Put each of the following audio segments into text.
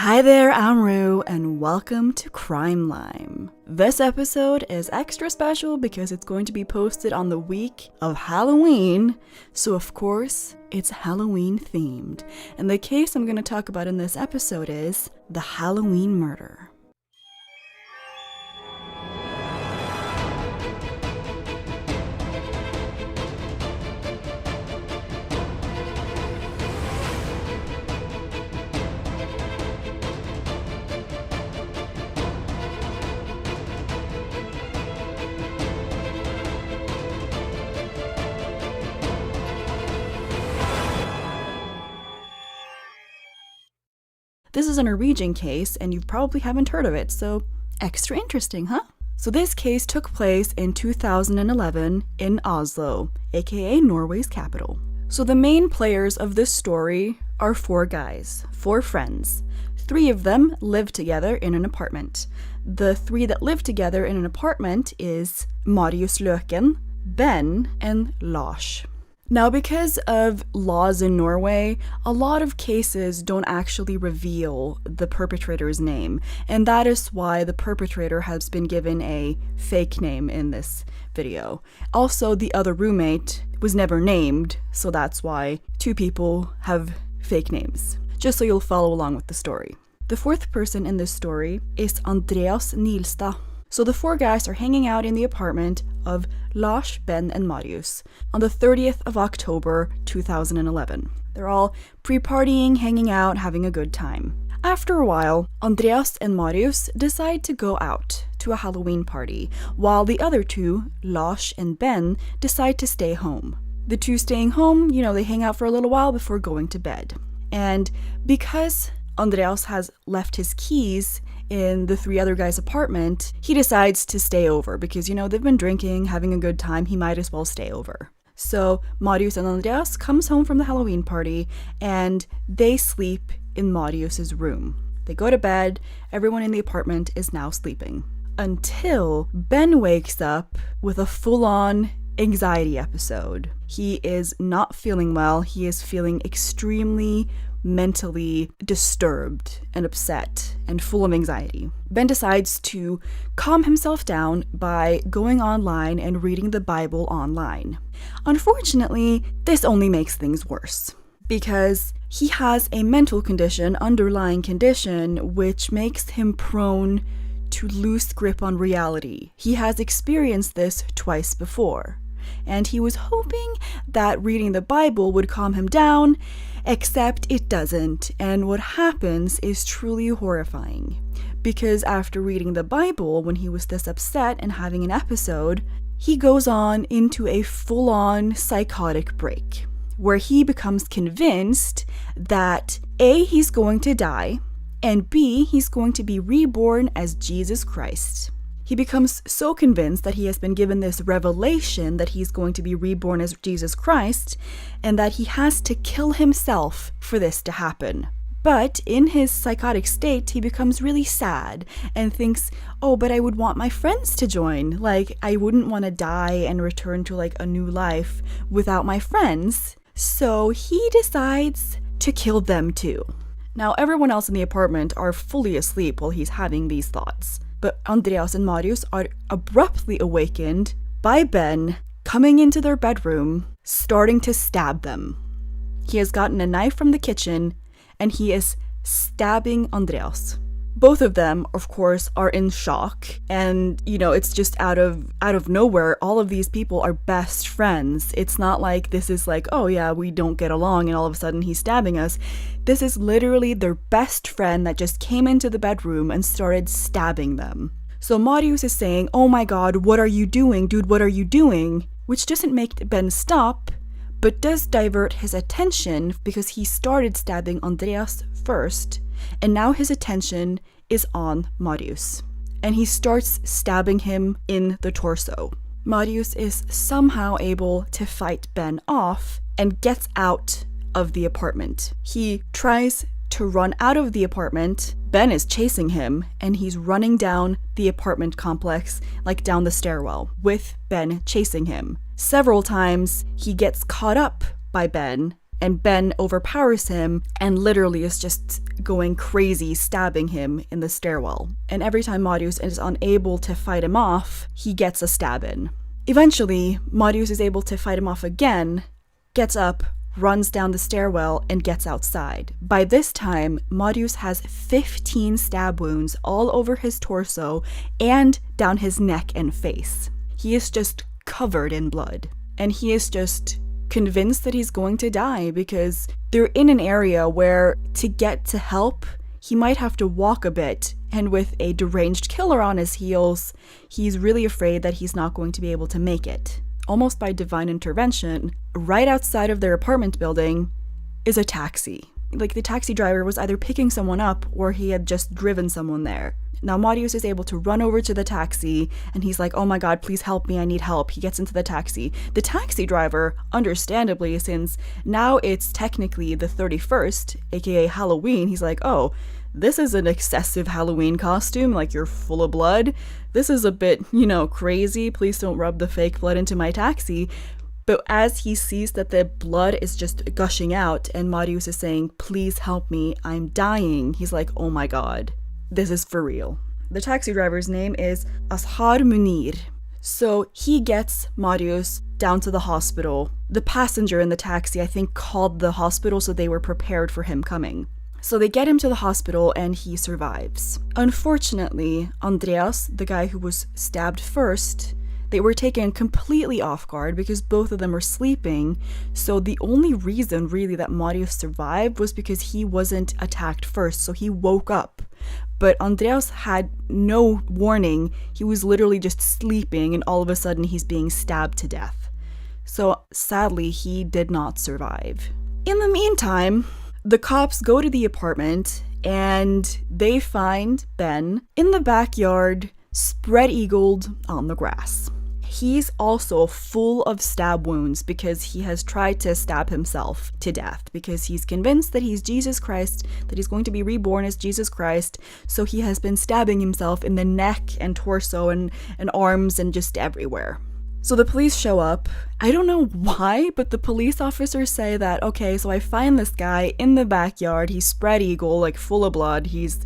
Hi there, I'm Rue, and welcome to Crime Lime. This episode is extra special because it's going to be posted on the week of Halloween, so of course, it's Halloween themed. And the case I'm going to talk about in this episode is the Halloween murder. This is a Norwegian case, and you probably haven't heard of it, so extra interesting, huh? So this case took place in 2011 in Oslo, aka Norway's capital. So the main players of this story are four guys, four friends. Three of them live together in an apartment. The three that live together in an apartment is Marius Løken, Ben, and Lars. Now, because of laws in Norway, a lot of cases don't actually reveal the perpetrator's name, and that is why the perpetrator has been given a fake name in this video. Also, the other roommate was never named, so that's why two people have fake names, just so you'll follow along with the story. The fourth person in this story is Andreas Nilstad. So the four guys are hanging out in the apartment of Lars, Ben, and Marius on the 30th of October 2011. They're all pre-partying, hanging out, having a good time. After a while, Andreas and Marius decide to go out to a Halloween party, while the other two, Lars and Ben, decide to stay home. The two staying home, they hang out for a little while before going to bed. And because Andreas has left his keys in the three other guys' apartment, he decides to stay over because, they've been drinking, having a good time, he might as well stay over. So Marius and Andreas comes home from the Halloween party and they sleep in Marius's room. They go to bed, everyone in the apartment is now sleeping. Until Ben wakes up with a full-on anxiety episode. He is not feeling well, he is feeling extremely mentally disturbed and upset and full of anxiety. Ben decides to calm himself down by going online and reading the Bible online. Unfortunately, this only makes things worse because he has a mental condition, underlying condition, which makes him prone to lose grip on reality. He has experienced this twice before, and he was hoping that reading the Bible would calm him down, except it doesn't, and what happens is truly horrifying. Because after reading the Bible, when he was this upset and having an episode, he goes on into a full-on psychotic break, where he becomes convinced that A, he's going to die, and B, he's going to be reborn as Jesus Christ. He becomes so convinced that he has been given this revelation that he's going to be reborn as Jesus Christ and that he has to kill himself for this to happen. But in his psychotic state, he becomes really sad and thinks, oh, but I would want my friends to join. I wouldn't want to die and return to a new life without my friends. So he decides to kill them too. Now, everyone else in the apartment are fully asleep while he's having these thoughts. But Andreas and Marius are abruptly awakened by Ben coming into their bedroom, starting to stab them. He has gotten a knife from the kitchen, and he is stabbing Andreas. Both of them, of course, are in shock, and, it's just out of nowhere. All of these people are best friends. It's not like this is oh yeah, we don't get along, and all of a sudden he's stabbing us. This is literally their best friend that just came into the bedroom and started stabbing them. So Marius is saying, oh my god, what are you doing? Dude, what are you doing? Which doesn't make Ben stop, but does divert his attention because he started stabbing Andreas first, and now his attention is on Marius. And he starts stabbing him in the torso. Marius is somehow able to fight Ben off and gets out of the apartment. He tries to run out of the apartment. Ben is chasing him, and he's running down the apartment complex, down the stairwell, with Ben chasing him. Several times, he gets caught up by Ben and Ben overpowers him and literally is just going crazy, stabbing him in the stairwell. And every time Marius is unable to fight him off, he gets a stab in. Eventually, Marius is able to fight him off again, gets up, runs down the stairwell, and gets outside. By this time, Marius has 15 stab wounds all over his torso and down his neck and face. He is just covered in blood. And he is just convinced that he's going to die because they're in an area where to get to help, he might have to walk a bit. And with a deranged killer on his heels, he's really afraid that he's not going to be able to make it. Almost by divine intervention, right outside of their apartment building is a taxi. Like, the taxi driver was either picking someone up or he had just driven someone there. Now Marius is able to run over to the taxi and he's like, oh my god, please help me, I need help. He gets into the taxi. The taxi driver, understandably, since now it's technically the 31st, aka Halloween, he's like, oh, this is an excessive Halloween costume, like you're full of blood. This is a bit, crazy. Please don't rub the fake blood into my taxi. But as he sees that the blood is just gushing out and Marius is saying, please help me, I'm dying, he's like, oh my god, this is for real. The taxi driver's name is Ashar Munir. So he gets Marius down to the hospital. The passenger in the taxi, I think, called the hospital so they were prepared for him coming. So they get him to the hospital and he survives. Unfortunately, Andreas, the guy who was stabbed first, they were taken completely off guard because both of them were sleeping. So the only reason really that Marius survived was because he wasn't attacked first. So he woke up. But Andreas had no warning. He was literally just sleeping and all of a sudden he's being stabbed to death. So sadly, he did not survive. In the meantime, the cops go to the apartment and they find Ben in the backyard, spread-eagled on the grass. He's also full of stab wounds because he has tried to stab himself to death because he's convinced that he's Jesus Christ, that he's going to be reborn as Jesus Christ. So he has been stabbing himself in the neck and torso and arms and just everywhere. So the police show up. I don't know why, but the police officers say that, okay, so I find this guy in the backyard. He's spread eagle, like full of blood. He's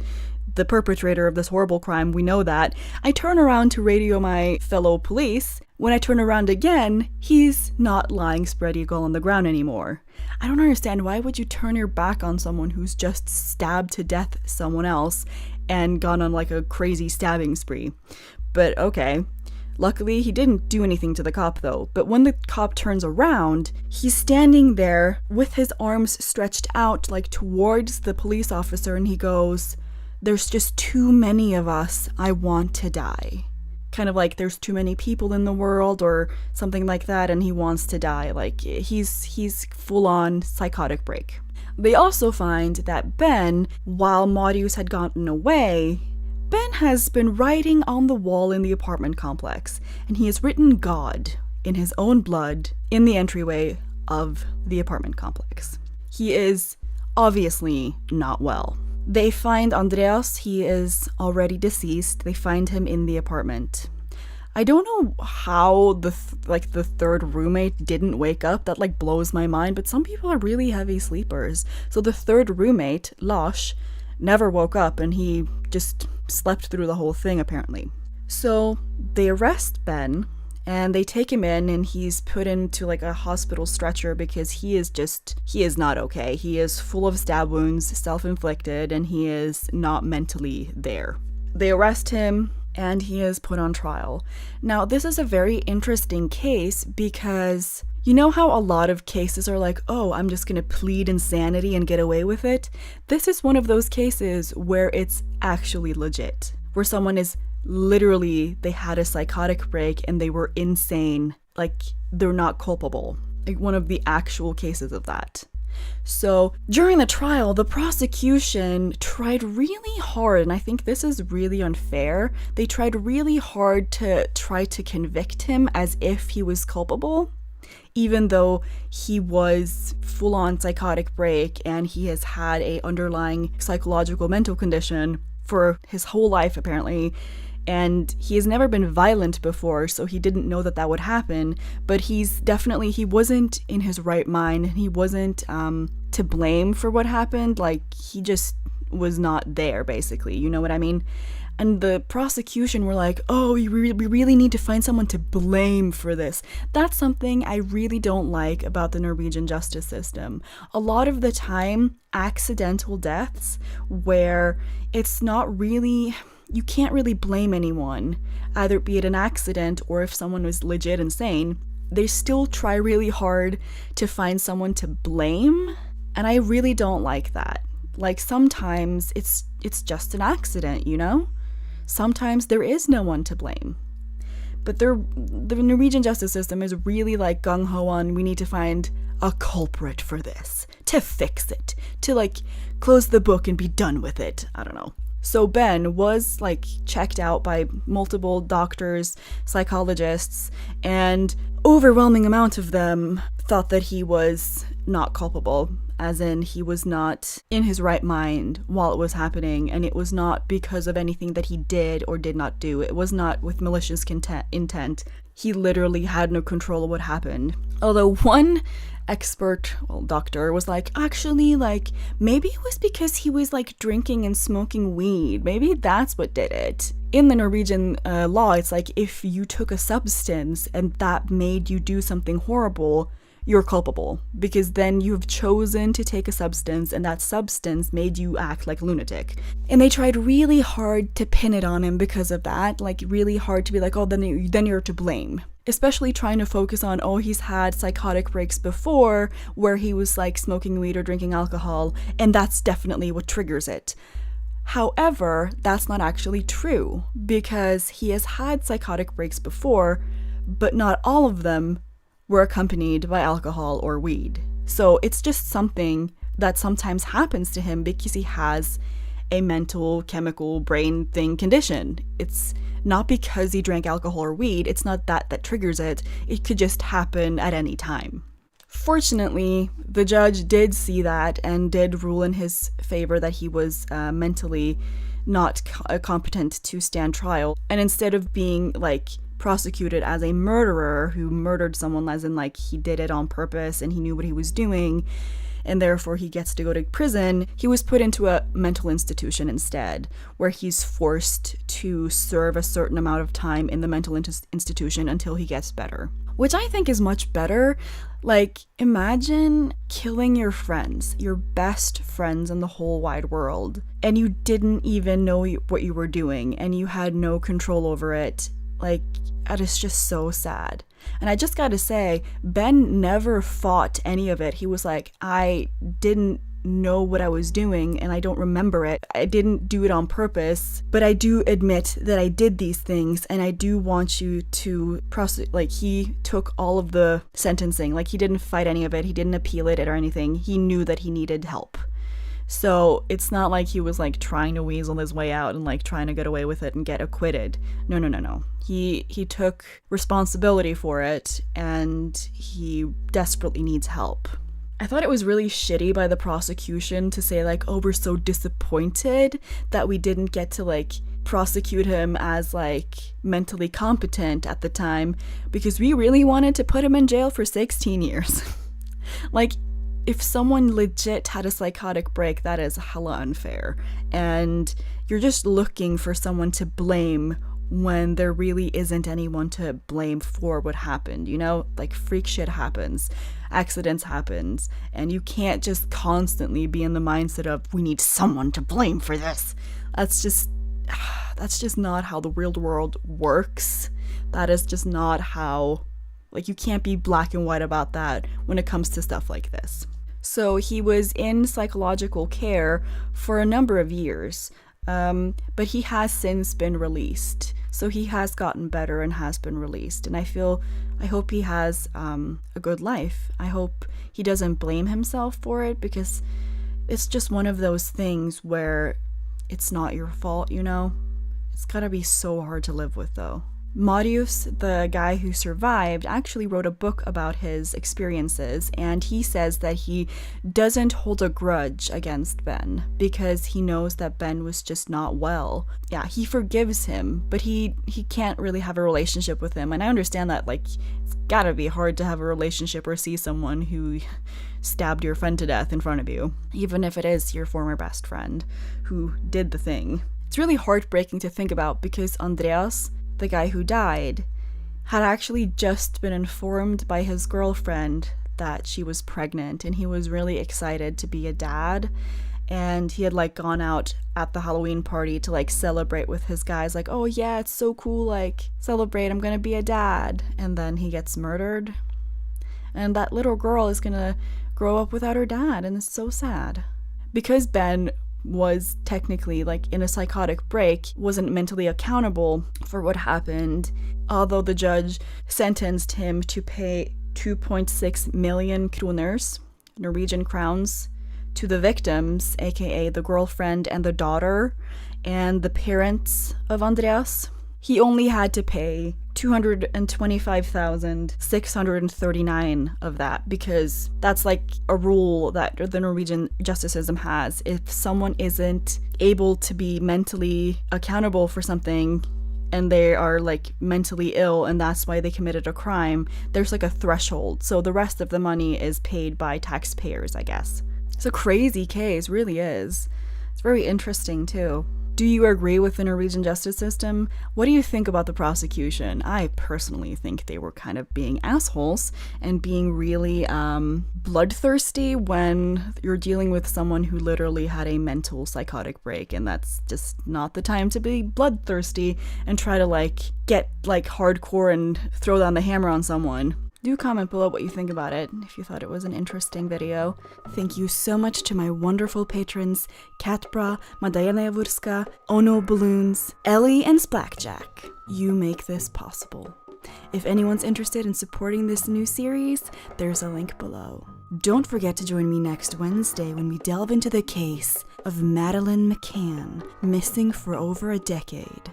the perpetrator of this horrible crime. We know that. I turn around to radio my fellow police. When I turn around again, he's not lying spread eagle on the ground anymore. I don't understand. Why would you turn your back on someone who's just stabbed to death someone else and gone on like a crazy stabbing spree? But okay. Luckily, he didn't do anything to the cop though, but when the cop turns around, he's standing there with his arms stretched out like towards the police officer and he goes, "There's just too many of us, I want to die." Kind of like there's too many people in the world or something like that and he wants to die. Like he's full on psychotic break. They also find that Ben, while Marius had gotten away, Ben has been writing on the wall in the apartment complex, and he has written God in his own blood in the entryway of the apartment complex. He is obviously not well. They find Andreas, he is already deceased. They find him in the apartment. I don't know how the third roommate didn't wake up. That blows my mind, but some people are really heavy sleepers. So the third roommate, Lars, never woke up and he just slept through the whole thing apparently. So they arrest Ben and they take him in and he's put into a hospital stretcher because he is not okay. He is full of stab wounds, self-inflicted, and he is not mentally there. They arrest him and he is put on trial. Now, this is a very interesting case because you know how a lot of cases are like, oh, I'm just going to plead insanity and get away with it? This is one of those cases where it's actually legit, where someone is literally, they had a psychotic break and they were insane. They're not culpable. One of the actual cases of that. So during the trial, the prosecution tried really hard, and I think this is really unfair. They tried really hard to try to convict him as if he was culpable, even though he was full-on psychotic break and he has had a underlying psychological mental condition for his whole life apparently, And he has never been violent before, so he didn't know that that would happen. But he wasn't in his right mind, and he wasn't to blame for what happened. Like, he just was not there, basically. You know what I mean? And the prosecution were like, oh, we really need to find someone to blame for this. That's something I really don't like about the Norwegian justice system. A lot of the time, accidental deaths where it's not really, you can't really blame anyone, either be it an accident or if someone was legit insane, they still try really hard to find someone to blame. And I really don't like that. Like, sometimes it's just an accident, you know? Sometimes there is no one to blame. But the Norwegian justice system is really like gung-ho on, we need to find a culprit for this, to fix it, to like close the book and be done with it. I don't know. So Ben was like checked out by multiple doctors, psychologists, and overwhelming amount of them thought that he was not culpable, as in he was not in his right mind while it was happening, and it was not because of anything that he did or did not do. It was not with malicious intent. He literally had no control of what happened. Although one doctor was like, actually, like, maybe it was because he was like drinking and smoking weed. Maybe that's what did it. In the Norwegian law, it's like if you took a substance and that made you do something horrible, you're culpable, because then you've chosen to take a substance and that substance made you act like a lunatic. And they tried really hard to pin it on him because of that, like really hard to be like, oh, then you're to blame. Especially trying to focus on, oh, he's had psychotic breaks before where he was like smoking weed or drinking alcohol, and that's definitely what triggers it. However, that's not actually true, because he has had psychotic breaks before, but not all of them were accompanied by alcohol or weed. So it's just something that sometimes happens to him because he has a mental, chemical, brain thing condition. It's not because he drank alcohol or weed. It's not that triggers it. It could just happen at any time. Fortunately, the judge did see that and did rule in his favor that he was mentally not competent to stand trial. And instead of being like prosecuted as a murderer who murdered someone, as in like he did it on purpose and he knew what he was doing and therefore he gets to go to prison, he was put into a mental institution instead, where he's forced to serve a certain amount of time in the mental institution until he gets better. Which I think is much better. Like, imagine killing your friends, your best friends in the whole wide world, and you didn't even know what you were doing and you had no control over it. Like, that is just so sad. And I just gotta say, Ben never fought any of it. He was like, I didn't know what I was doing and I don't remember it. I didn't do it on purpose, but I do admit that I did these things and I do want you to prosecute. Like, he took all of the sentencing. Like, he didn't fight any of it. He didn't appeal it or anything. He knew that he needed help. So it's not like he was like trying to weasel his way out and like trying to get away with it and get acquitted. No. He took responsibility for it and he desperately needs help. I thought it was really shitty by the prosecution to say like, oh, we're so disappointed that we didn't get to like prosecute him as like mentally competent at the time because we really wanted to put him in jail for 16 years. Like, if someone legit had a psychotic break, that is hella unfair. And you're just looking for someone to blame when there really isn't anyone to blame for what happened, you know? Like, freak shit happens, accidents happens, and you can't just constantly be in the mindset of, we need someone to blame for this. That's just not how the real world works. That is just not how, like, you can't be black and white about that when it comes to stuff like this. So he was in psychological care for a number of years, but he has since been released. So he has gotten better and has been released. And I hope he has a good life. I hope he doesn't blame himself for it, because it's just one of those things where it's not your fault, you know? It's gotta be so hard to live with, though. Marius, the guy who survived, actually wrote a book about his experiences, and he says that he doesn't hold a grudge against Ben because he knows that Ben was just not well. Yeah, he forgives him, but he can't really have a relationship with him, and I understand that, like, it's gotta be hard to have a relationship or see someone who stabbed your friend to death in front of you, even if it is your former best friend who did the thing. It's really heartbreaking to think about because Andreas, the guy who died, had actually just been informed by his girlfriend that she was pregnant, and he was really excited to be a dad, and he had like gone out at the Halloween party to like celebrate with his guys, like, oh yeah, it's so cool, like, celebrate, I'm gonna be a dad. And then he gets murdered, and that little girl is gonna grow up without her dad, and it's so sad. Because Ben was technically like in a psychotic break, wasn't mentally accountable for what happened, although the judge sentenced him to pay 2.6 million kroners, Norwegian crowns, to the victims, aka the girlfriend and the daughter and the parents of Andreas. He only had to pay 225,639 of that, because that's like a rule that the Norwegian justice system has. If someone isn't able to be mentally accountable for something and they are like mentally ill and that's why they committed a crime, there's like a threshold. So the rest of the money is paid by taxpayers, I guess. It's a crazy case, really is. It's very interesting too. Do you agree with the Norwegian justice system? What do you think about the prosecution? I personally think they were kind of being assholes and being really bloodthirsty when you're dealing with someone who literally had a mental psychotic break, and that's just not the time to be bloodthirsty and try to like get like hardcore and throw down the hammer on someone. Do comment below what you think about it, if you thought it was an interesting video. Thank you so much to my wonderful patrons, Katbra, Madayana Yavurska, Ono Balloons, Ellie, and Splackjack. You make this possible. If anyone's interested in supporting this new series, there's a link below. Don't forget to join me next Wednesday when we delve into the case of Madeleine McCann, missing for over a decade.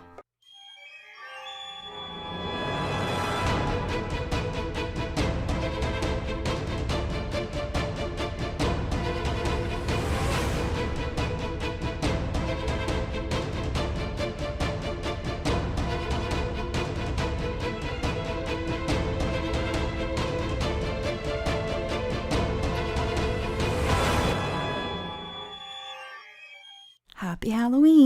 Happy Halloween!